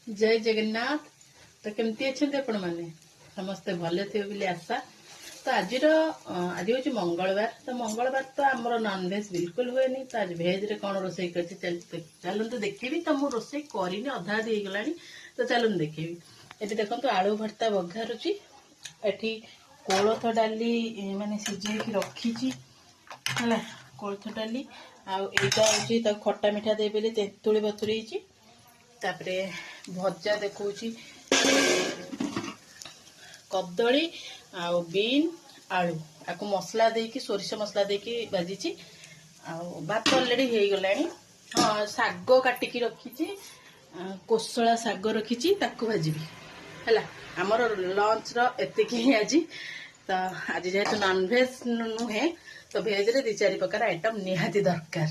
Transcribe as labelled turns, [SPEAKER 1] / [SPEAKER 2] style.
[SPEAKER 1] जय जगन्नाथ। तो केमती अच्छे आपण मैंने समस्ते भले थे बोली आशा। तो आज हूँ मंगलवार। तो मंगलवार तो आमर नॉनवेज बिल्कुल हुए नहीं। तो आज भेज रे कौन रोसे कर चलते देखी। तो मुझे रोसे करी अधा अधी गला। तो चलते देखी ये देखो आलू भर्ता बघारुची। एठी कोलथ डाली माने सिझे रखी है कोलथ डाली आईटा हूँ खट्टा मिठा दे बोली तेंतुली बतुरी तापरे भजा देखो कदली आउ बीन आलू आपको मसला देकी सोरिष मसला देकी भाजी भात अलरेडी हो गला। हाँ शाग काटिकी रखी कोसला शाग रखी भाजी है आमर लंच रतिकी आज। तो आज जेहेतु नॉनवेज नुहे तो भेज रे 2-4 प्रकार आइटम निहाती दरकार।